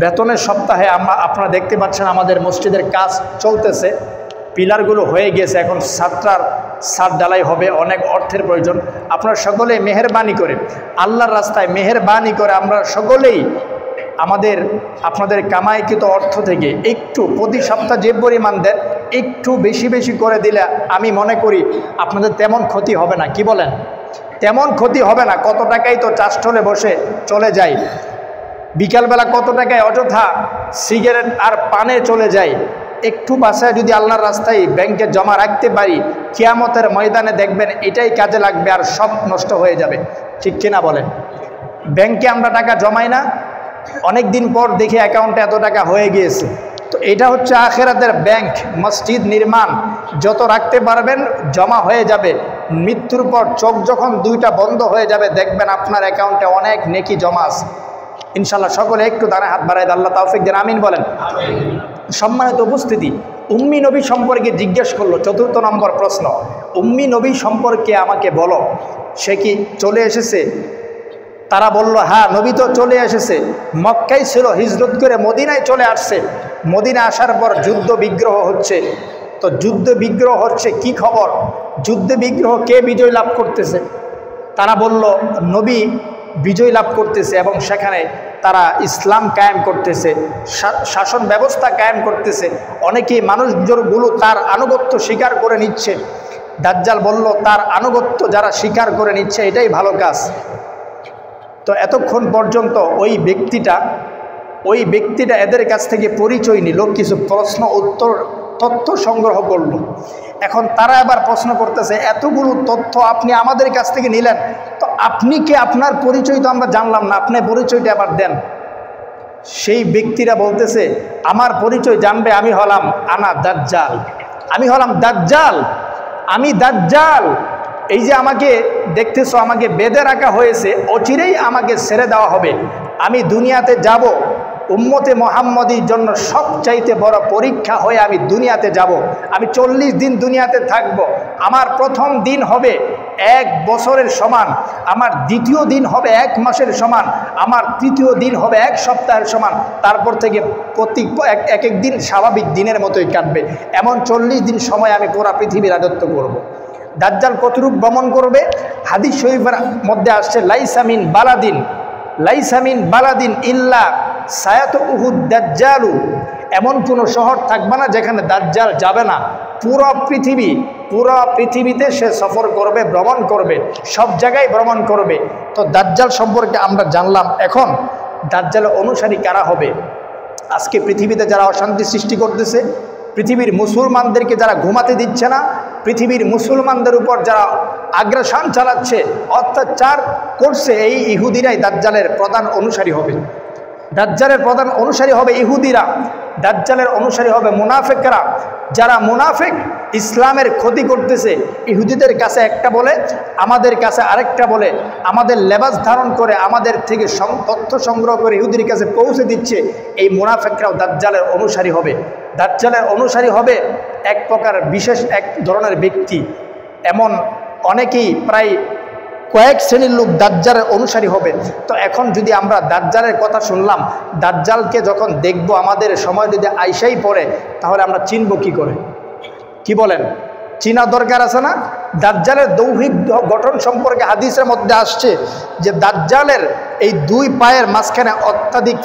বেতনের সপ্তাহে আপনারা দেখতে পাচ্ছেন আমাদের মসজিদের কাজ চলতেছে, পিলারগুলো হয়ে গেছে, এখন ছাদ ঢালাই হবে, অনেক অর্থের প্রয়োজন। আপনারা সকলেই মেহেরবানি করে, আল্লাহর রাস্তায় মেহেরবানি করে আমরা সকলেই আপনাদের কামাইকৃত অর্থ থেকে একটু প্রতি সপ্তাহ যে পরিমাণ দেন, একটু বেশি বেশি করে দিলে আমি মনে করি আপনাদের তেমন ক্ষতি হবে না। কি বলেন? তেমন ক্ষতি হবে না। কত টাকাই তো চাষটলে বসে চলে যায়, বিকালবেলা কত টাকায় অযথা সিগারেট আর পানে চলে যায়। একটু বাসায় যদি আল্লাহর রাস্তায় ব্যাংকে জমা রাখতে পারি, কিয়ামতের ময়দানে দেখবেন এটাই কাজে লাগবে, আর সব নষ্ট হয়ে যাবে। ঠিক কিনা বলেন? ব্যাংকে আমরা টাকা জমাই না, অনেক দিন পর দেখি অ্যাকাউন্টে এত টাকা হয়ে গিয়েছে। তো এটা হচ্ছে আখেরাতের ব্যাংক। মসজিদ নির্মাণ যত রাখতে পারবেন জমা হয়ে যাবে, মৃত্যুর পর চোখ যখন দুইটা বন্ধ হয়ে যাবে দেখবেন আপনার অ্যাকাউন্টে অনেক নেকি জমা আছে। ইনশাল্লাহ সকলে একটু দানে হাত বাড়ায় আল্লাহ তাওফিক দেন, আমিন বলেন। সম্মানিত উপস্থিতি, উম্মি নবী সম্পর্কে জিজ্ঞেস করলো। চতুর্থ নম্বর প্রশ্ন, উম্মি নবী সম্পর্কে আমাকে বলো, সে কি চলে এসেছে? তারা বলল, হ্যাঁ নবী তো চলে এসেছে, মক্কায় ছিল, হিজরত করে মদিনায় চলে আসছে। মদিনা আসার পর যুদ্ধ বিগ্রহ হচ্ছে। তো যুদ্ধ বিগ্রহ হচ্ছে, কি খবর? যুদ্ধে বিগ্রহ কে বিজয় লাভ করতেছে? তারা বলল, নবী বিজয় লাভ করতেছে এবং সেখানে তারা ইসলাম কায়েম করতেছে, শাসন ব্যবস্থা কায়েম করতেছে। অনেকেই মানুষজনগুলো তার আনুগত্য স্বীকার করে নিচ্ছে। দাজ্জাল বলল, তার আনুগত্য যারা স্বীকার করে নিচ্ছে এটাই ভালো কাজ। তো এতক্ষণ পর্যন্ত ওই ব্যক্তিটা এদের কাছ থেকে পরিচয় নিল, কিছু প্রশ্ন উত্তর তথ্য সংগ্রহ করল। এখন তারা এবার প্রশ্ন করতেছে, এতগুলো তথ্য আপনি আমাদের কাছ থেকে নিলেন, তো আপনি কি, আপনার পরিচয় তো আমরা জানলাম না, আপনি পরিচয়টা আবার দেন। সেই ব্যক্তিরা বলতেছে, আমার পরিচয় জানবে, আমি হলাম দাজ্জাল, আমি হলাম দাজ্জাল, আমি দাজ্জাল। এই যে আমাকে দেখতেছো, আমাকে বেঁধে রাখা হয়েছে, অচিরেই আমাকে ছেড়ে দেওয়া হবে, আমি দুনিয়াতে যাব। উম্মতে মুহাম্মদীর জন্য সবচাইতে বড় পরীক্ষা হয়ে আমি দুনিয়াতে যাব। আমি 40 দিন দুনিয়াতে থাকব। আমার প্রথম দিন হবে 1 বছরের সমান, আমার দ্বিতীয় দিন হবে 1 মাসের সমান, আমার তৃতীয় দিন হবে 1 সপ্তাহের সমান। তারপর থেকে প্রতি এক দিন স্বাভাবিক দিনের মতোই কাটবে। এমন 40 দিন সময় আমি পুরা পৃথিবীর রাজত্ব করব। দাজ্জাল কতরূপ ভ্রমণ করবে? হাদিস শরীফের মধ্যে আসছে, লাইসা মিন বালাদিন ইল্লা সায়াতুহু দাজ্জালু, এমন কোনো শহর থাকবে না যেখানে দাজ্জাল যাবে না। পুরো পৃথিবীতে সে সফর করবে, ভ্রমণ করবে, সব জায়গায় ভ্রমণ করবে। তো দাজ্জাল সম্পর্কে আমরা জানলাম। এখন দাজ্জালের অনুসারী কারা হবে? আজকে পৃথিবীতে যারা অশান্তি সৃষ্টি করতেছে, পৃথিবীর মুসলমানদেরকে যারা ঘুমাতে দিচ্ছে না, পৃথিবীর মুসলমানদের উপর যারা আগ্রাসন চালাচ্ছে, অত্যাচার করছে, এই ইহুদিরাই দাজ্জালের প্রধান অনুসারী হবে। দাজ্জালের প্রধান অনুসারী হবে ইহুদিরা, দাজ্জালের অনুসারী হবে মুনাফিকরা। যারা মুনাফিক ইসলামের ক্ষতি করতেছে, ইহুদিদের কাছে একটা বলে, আমাদের কাছে আরেকটা বলে, আমাদের লেবাস ধারণ করে আমাদের থেকে তথ্য সংগ্রহ করে ইহুদির কাছে পৌঁছে দিচ্ছে, এই মুনাফিকরাও দাজ্জালের অনুসারী হবে। দাজ্জালের অনুসারী হবে এক প্রকার বিশেষ এক ধরনের ব্যক্তি, এমন অনেকেই প্রায় কয়েক শ্রেণীর লোক দাজ্জালের অনুসারী হবে। তো এখন যদি আমরা দাজ্জালের কথা শুনলাম, দাজ্জালকে যখন দেখব আমাদের সময় যদি আইসাই পড়ে, তাহলে আমরা চিনব কি করে? কি বলেন? চিনা দরকার আছে না? দাজ্জালের দৈহিক গঠন সম্পর্কে হাদিসের মধ্যে আসছে যে দাজ্জালের এই দুই পায়ের মাঝখানে অত্যাধিক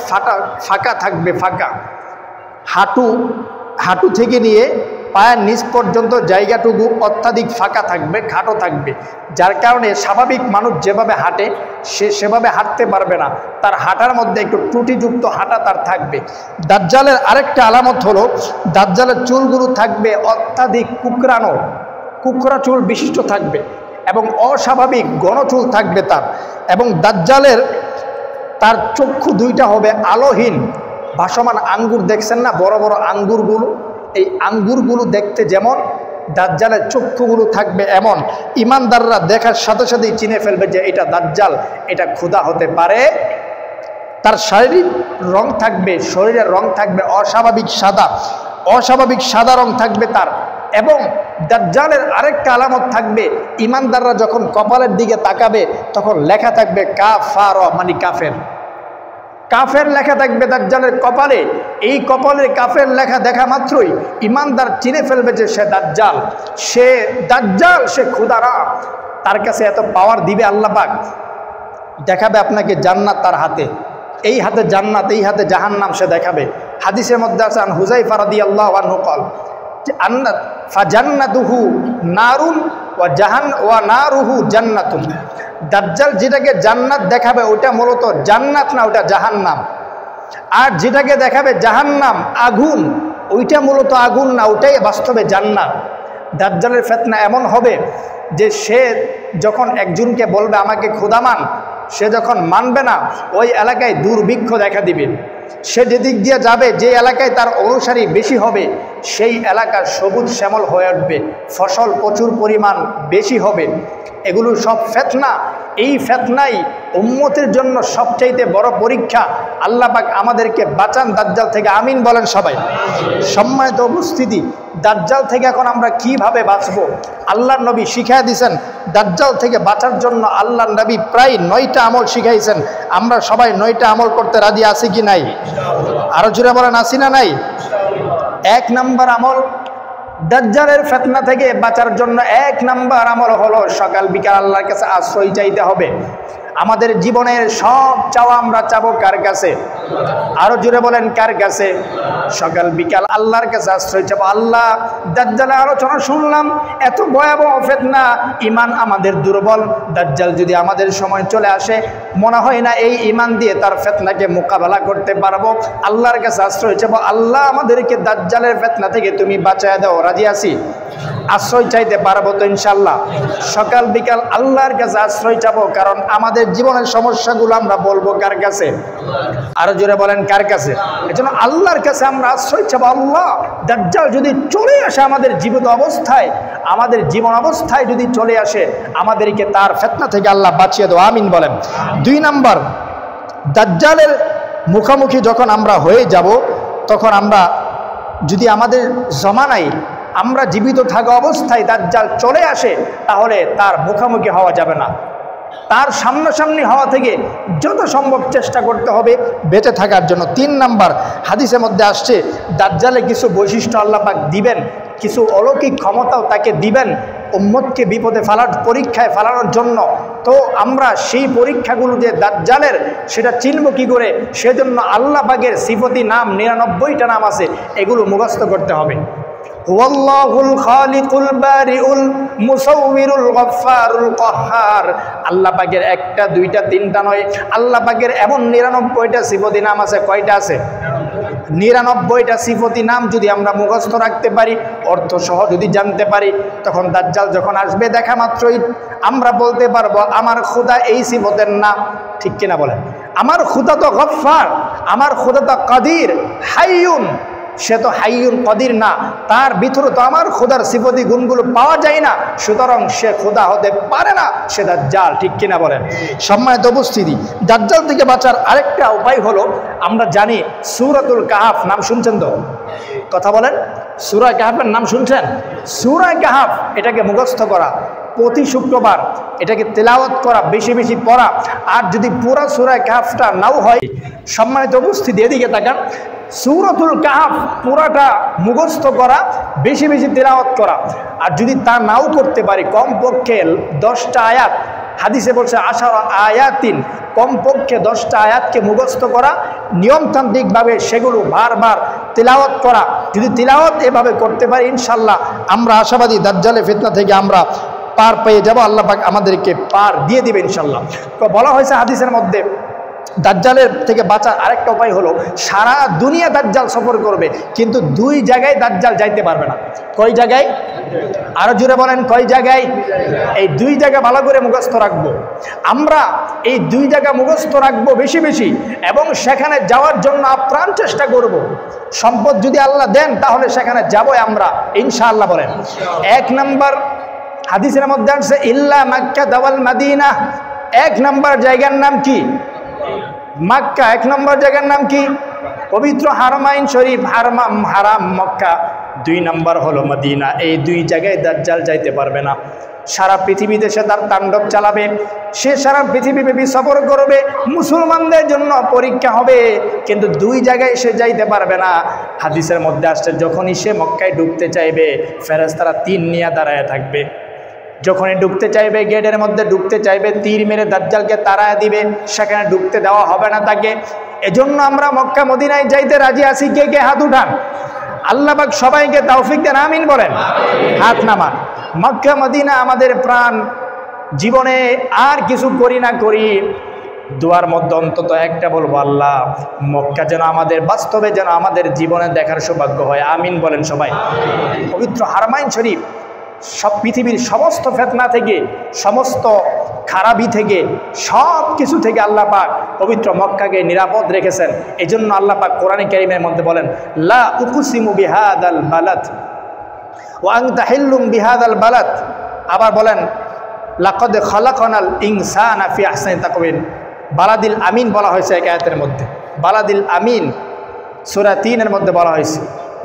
ফাঁকা থাকবে, ফাঁকা। হাঁটু থেকে নিয়ে পায়ের নিচ পর্যন্ত জায়গাটুকু অত্যাধিক ফাঁকা থাকবে, খাটো থাকবে, যার কারণে স্বাভাবিক মানুষ যেভাবে হাঁটে সে সেভাবে হাঁটতে পারবে না, তার হাঁটার মধ্যে একটু ত্রুটিযুক্ত হাঁটা তার থাকবে। দাজ্জালের আরেকটা আলামত হলো দাজ্জালের চুলগুলো থাকবে অত্যাধিক কুকরা চুল বিশিষ্ট থাকবে এবং অস্বাভাবিক ঘন চুল থাকবে তার। এবং দাজ্জালের তার চক্ষু দুইটা হবে আলোহীন। ভাসমান আঙ্গুর দেখছেন না, বড় বড় আঙ্গুরগুলো, এই আঙ্গুরগুলো দেখতে যেমন দাজ্জালের চক্ষুগুলো থাকবে এমন। ইমানদাররা দেখার সাথে সাথেই চিনে ফেলবে যে এটা দাজ্জাল, এটা খোদা হতে পারে। তার শারীরিক রং থাকবে, শরীরের রং থাকবে অস্বাভাবিক সাদা রং থাকবে তার। এবং দাজ্জালের আরেকটা আলামত থাকবে, ইমানদাররা যখন কপালের দিকে তাকাবে তখন লেখা থাকবে কাফার, মানে কাফের লেখা থাকবে দাজ্জালের কপালে। এই কপালের কাফের লেখা দেখা মাত্রই ইমানদার চিনে ফেলবে যে সে দাজ্জাল, সে খোদারা। তার কাছে এত পাওয়ার দিবে আল্লাহ পাক, দেখাবে আপনাকে জান্নাত তার হাতে, এই হাতে জান্নাত, এই হাতে জাহান্নাম সে দেখাবে। হাদিসের মধ্যে আছে আন হুযায়ফা রাদিয়াল্লাহু আনহু ক্বাল যে ফাজান্নাতুহু নারুন ওয়া নারুহু জান্নাতুন। দাজ্জাল যেটাকে জান্নাত দেখাবে ওটা মূলত জান্নাত না, ওটা জাহান্নাম। আর যেটাকে দেখাবে জাহান্নাম, আগুন, ওইটা মূলত আগুন না, ওটাই বাস্তবে জান্নাত। দাজ্জালের ফিতনা এমন হবে যে সে যখন একজনকে বলবে আমাকে খোদা মান, সে যখন মানবে না ওই এলাকায় দুর্ভিক্ষ দেখা দিবে। সে যেদিক দিয়ে যাবে, যে এলাকায় তার অনুসারী বেশি হবে, সেই এলাকা সবুজ শ্যামল হয়ে উঠবে, ফসল প্রচুর পরিমাণ বেশি হবে। এগুলো সব ফিতনা। এই ফিতনাই উম্মতের জন্য সবচাইতে বড় পরীক্ষা। আল্লাহ পাক আমাদেরকে বাঁচান দাজ্জাল থেকে, আমিন বলেন সবাই। সম্মানিত উপস্থিতি, দাজ্জাল থেকে এখন আমরা কিভাবে বাঁচব? আল্লাহর নবী শিখিয়ে দিয়েছেন দাজ্জাল থেকে বাঁচার জন্য। আল্লাহর নবী প্রায় 9টা আমল শিখাইছেন। আমরা সবাই 9টা আমল করতে রাজি আছি কি নাই? আরো জোরে বলেন আছি না নাই? 1 নম্বর আমল দাজ্জালের ফিতনা থেকে বাঁচার জন্য 1 নম্বর আমল হলো সকাল বিকাল আল্লাহর কাছে আশ্রয় চাইতে হবে। আমাদের জীবনের সব চাওয়া আমরা চাবো কার কাছে? আরো জোরে বলেন কার কাছে? সকাল বিকাল আল্লাহর কাছে আশ্রয় চাবো। আল্লাহ, দাজ্জালের আলোচনা শুনলাম, এত ভয়াবহ ফিতনা, ইমান আমাদের দুর্বল। দাজ্জাল যদি আমাদের সময় চলে আসে, মনে হয় না এই ইমান দিয়ে তার ফিতনাকে মোকাবেলা করতে পারবো। আল্লাহর কাছে আশ্রয় চাবো, আল্লাহ আমাদেরকে দাজ্জালের ফিতনা থেকে তুমি বাঁচায় দাও। রাজি আছি? আশ্রয় চাইতে পারবো তো ইনশাল্লাহ? সকাল বিকাল আল্লাহর কাছে আশ্রয় চাবো, কারণ আমাদের জীবনের সমস্যাগুলো আমরা বলবো কার কাছে? আরো জোরে বলেন কার কাছে? এজন্য আল্লাহর কাছে আমরা আশ্রয় চাবো। আল্লাহ, দাজ্জাল যদি চলে আসে আমাদের জীবিত অবস্থায়, আমাদের জীবন অবস্থায় যদি চলে আসে, আমাদেরকে তার ফিতনা থেকে আল্লাহ বাঁচিয়ে দাও, আমিন বলেন। 2 নম্বর, দাজ্জালের মুখোমুখি যখন আমরা হয়ে যাব, তখন আমরা যদি আমাদের জমানায় আমরা জীবিত থাকা অবস্থায় দাজ্জাল চলে আসে, তাহলে তার মুখোমুখি হওয়া যাবে না। তার সামনাসামনি হওয়া থেকে যত সম্ভব চেষ্টা করতে হবে বেঁচে থাকার জন্য। 3 নম্বর, হাদিসের মধ্যে আসছে দাজ্জালে কিছু বৈশিষ্ট্য আল্লাহ পাক দিবেন, কিছু অলৌকিক ক্ষমতাও তাকে দিবেন উম্মতকে বিপদে পরীক্ষায় ফেলানোর জন্য। তো আমরা সেই পরীক্ষাগুলো যে দাজ্জালের, সেটা চিনব কি করে? সেজন্য আল্লাহ পাকের সিফতি নাম 99টা নাম আছে, এগুলো মুখস্থ করতে হবে। ওয়াল্লাহুল খালিকুল বারিউল মুসাউবিরুল গফফারুল কাহ্হার। আল্লাহ পাকের 1টা 2টা 3টা নয়, আল্লাহ পাকের এমন 99টা সিফতি নাম আছে। কয়টা আছে? 99টা সিফতি নাম যদি আমরা মুখস্থ রাখতে পারি, অর্থ সহ যদি জানতে পারি, তখন দাজ্জাল যখন আসবে দেখা মাত্রই আমরা বলতে পারবো আমার খোদা এই সিফতের নাম। ঠিক কিনা বলেন? আমার খোদা তো গফফার, আমার খোদা তো কাদির হাইয়ুন, সে তো হাইয়ুন কাদির না, তার ভিতরে তো আমার খোদার সিফতি গুণগুলো পাওয়া যায় না, সুতরাং সে খোদা হতে পারে না, সে দাজ্জাল। ঠিক কিনা বলেন? সম্মানিত উপস্থিতি, দাজ্জাল থেকে বাঁচার আরেকটা উপায় হলো, আমরা জানি সূরাতুল কাহাফ নাম শুনছেন তো? কথা বলেন, সূরা কাহাফের নাম শুনছেন? সূরা কাহাফ এটাকে মুখস্থ করা, প্রতি শুক্রবার এটাকে তেলাওয়াত করা, বেশি বেশি পড়া। আর যদি পুরা সূরা কাহাফটা নাও হয়, সম্মানিত উপস্থিতি এদিকে তাকান, সূরাতুল কাহাফ পুরাটা মুখস্থ করা, বেশি বেশি তেলাওয়াত করা। আর যদি তা নাও করতে পারি, কমপক্ষে 10টা আয়াত, হাদিসে বলছে 10 আয়াতিন, কমপক্ষে 10টা আয়াতকে মুখস্থ করা, নিয়মতান্ত্রিকভাবে সেগুলো বারবার তেলাওয়াত করা। যদি তেলাওয়াত এভাবে করতে পারি, ইনশাল্লাহ আমরা আশাবাদী দাজ্জালের ফিতনা থেকে আমরা পার পেয়ে যাব, আল্লাহ পাক আমাদেরকে পার দিয়ে দিবে ইনশাল্লাহ। তো বলা হয়েছে হাদিসের মধ্যে, দাজ্জালের থেকে বাঁচার আরেকটা উপায় হলো, সারা দুনিয়া দাজ্জাল সফর করবে, কিন্তু 2 জায়গায় দাজ্জাল যাইতে পারবে না। কয় জায়গায়? আরো জোরে বলেন, কয় জায়গায়? এই 2 জায়গা ভালো করে মুখস্থ রাখবো। আমরা এই 2 জায়গা মুখস্থ রাখবো বেশি বেশি, এবং সেখানে যাওয়ার জন্য আপ্রাণ চেষ্টা করব। সম্পদ যদি আল্লাহ দেন তাহলে সেখানে যাবো আমরা ইনশাআল্লাহ। বলেন, 1 নম্বর হাদিসের মধ্যে আসছে ইল্লা মাক্কা ওয়াল মাদিনা। 1 নম্বর জায়গার নাম কি? মক্কা। 1 নম্বর জায়গার নাম কি? পবিত্র হারমাইন শরীফ, হারাম মক্কা। 2 নম্বর হলো মদিনা। এই 2 জায়গায় দাজ্জাল যাইতে পারবে না। সারা পৃথিবীতে সে তার তাণ্ডব চালাবে, সে সারা পৃথিবীব্যাপী সফর করবে, মুসলমানদের জন্য পরীক্ষা হবে, কিন্তু 2 জায়গায় সে যাইতে পারবে না। হাদিসের মধ্যে আসছে, যখনই সে মক্কায় ঢুকতে চাইবে, ফেরেশতারা 3 নিয়ে দাঁড়ায় থাকবে। যখনই ঢুকতে চাইবে, গেটের মধ্যে ঢুকতে চাইবে, তীর মেরে দাজ্জালকে তাড়ায় দিবে, সেখানে ঢুকতে দেওয়া হবে না তাকে। এজন্য আমরা মক্কা মদিনায় যাইতে রাজি আছি। কে কে হাত উঠান? আল্লাহ পাক সবাইকে তৌফিক দেন, আমিন বলেন। হাত নামান। মক্কা মদিনা আমাদের প্রাণ। জীবনে আর কিছু করি না করি, দুয়ার মধ্যে অন্তত একটা বলবো, আল্লাহ মক্কা যেন আমাদের বাস্তবে, যেন আমাদের জীবনে দেখার সৌভাগ্য হয়, আমিন বলেন সবাই। পবিত্র হারমাইন শরীফ সব পৃথিবীর সমস্ত ফিতনা থেকে, সমস্ত খারাপি থেকে, সব কিছু থেকে আল্লাহ পাক পবিত্র মক্কাকে নিরাপদ রেখেছেন। এই জন্য আল্লাহ পাক কোরআনে কারীমের মধ্যে বলেন, লা উকসিমু বিহাদাল বালাদ ওয়া আনতা হিল্লুম বিহাদাল বালাদ। আবার বলেন, লাকাদ খালাকনাল ইনসানা ফি আহসানি তাকওয়িম। বালাদিল আমিন বলা হয়েছে এক আয়াতের মধ্যে। বালাদিল আমিন সূরা 3-এর মধ্যে বলা হয়েছে।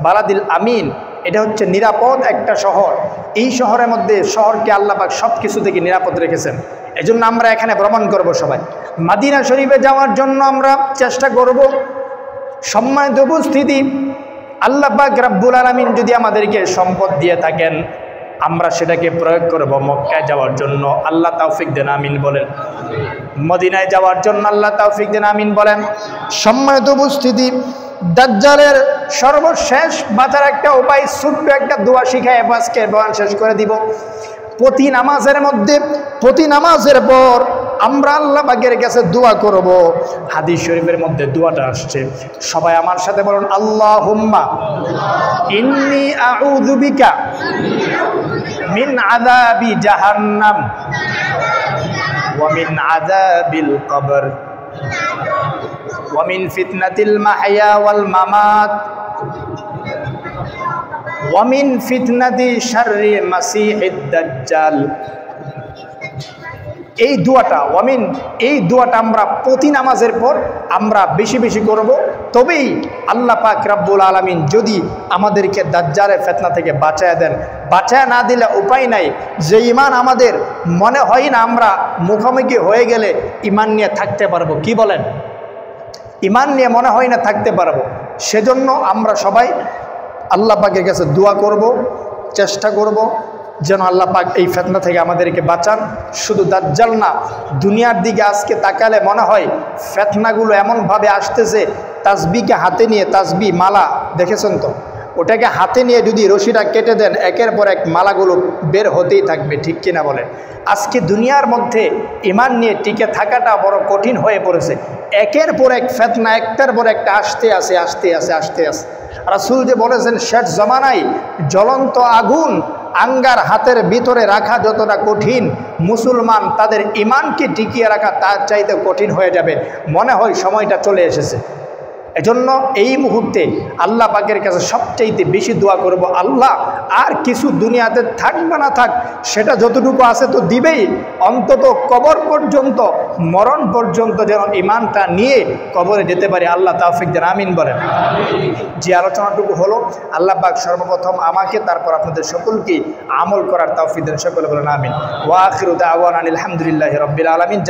বালাদিল আমিন এটা হচ্ছে নিরাপদ একটা শহর। এই শহরের মধ্যে, শহরকে আল্লাহ পাক সব কিছু থেকে নিরাপদ রেখেছেন। এজন্য আমরা এখানে ভ্রমণ করব সবাই। মদিনা শরীফে যাওয়ার জন্য আমরা চেষ্টা করব। সম্মানিত উপস্থিতি, আল্লাহ পাক রব্বুল আলামিন যদি আমাদেরকে সম্পদ দিয়ে থাকেন, আমরা সেটাকে প্রয়োগ করব মক্কায় যাওয়ার জন্য। আল্লাহ তৌফিক দেন, আমিন বলেন। মদিনায় যাওয়ার জন্য আল্লাহ তৌফিক দেন, আমিন বলেন। সম্মানিত উপস্থিতি, দাজ্জালের সর্বশেষ বাঁচার একটা উপায়, ছোট্ট একটা দোয়া শিখায় আজকে বয়ান শেষ করে দিব। প্রতি নামাজের মধ্যে, প্রতি নামাজের পর আমরা আল্লাহ পাকের কাছে দোয়া করব। হাদিস শরীফের মধ্যে দোয়াটা আসছে, সবাই আমার সাথে বলুন, আল্লাহুম্মা ইন্নী আউযু বিকা মিন আযাবি জাহান্নাম ওয়া মিন আযাবিল কবর ওয়া মিন ফিতনাতিল মাহইয়া ওয়াল মামাত ওয়া মিন ফিতনাতি শাররি মাসিহিদ দাজ্জাল। এই দোয়াটা ওয়ামিন, এই দোয়াটা আমরা প্রতি নামাজের পর আমরা বেশি বেশি করব। তবেই আল্লাহ পাক রব্বুল আলামিন যদি আমাদেরকে দাজ্জালের ফিতনা থেকে বাঁচায় দেন। বাঁচায় না দিলে উপায় নাই। যে ঈমান আমাদের মনে হয় না আমরা মুখোমুখি হয়ে গেলে ঈমান নিয়ে থাকতে পারবো, কি বলেন? ঈমান নিয়ে মনে হয় না থাকতে পারবো। সেজন্য আমরা সবাই আল্লাহ পাকের কাছে দোয়া করব, চেষ্টা করব যেন আল্লাহ পাক এই ফিতনা থেকে আমাদেরকে বাঁচান। শুধু দাজ্জাল না, দুনিয়ার দিকে আজকে তাকালে মনে হয় ফিতনাগুলো এমনভাবে আসতেছে, তাসবিহকে হাতে নিয়ে, তাসবিহ মালা দেখেছেন তো, ওটাকে হাতে নিয়ে যদি রশিটা কেটে দেন, একের পর এক মালাগুলো বের হতেই থাকবে, ঠিক কিনা বলে? আজকে দুনিয়ার মধ্যে ঈমান নিয়ে টিকে থাকাটা বড় কঠিন হয়ে পড়েছে। একের পর এক ফিতনা, একটার পর একটা আসতে আসে, আসতে আসে, আসতে আসে। রাসূল যে বলেছেন, শেষ জমানায় জ্বলন্ত আগুন আঙ্গার হাতের ভিতরে রাখা যতটা কঠিন, মুসলমান তাদের ঈমানকে টিকিয়ে রাখা তার চাইতে কঠিন হয়ে যাবে। মনে হয় সময়টা চলে এসেছে। এজন্য এই মুহূর্তে আল্লাহ পাকের কাছে সবচাইতে বেশি দোয়া করব, আল্লাহ আর কিছু দুনিয়াতে থাক বা না থাক সেটা যতটুকু আছে তো দিবেই, অন্তত কবর পর্যন্ত, মরণ পর্যন্ত যেন ঈমানটা নিয়ে কবরে যেতে পারি। আল্লাহ তৌফিক দেন, আমিন বলেন। যে আলোচনাটুকু হলো, আল্লাহ পাক সর্বপ্রথম আমাকে, তারপর আপনাদের সকলকে আমল করার তৌফিক দেন, সকলে বলেন আমিন। ওয়া আখিরু দাওয়ানা আলহামদুলিল্লাহি রাব্বিল আলামিন।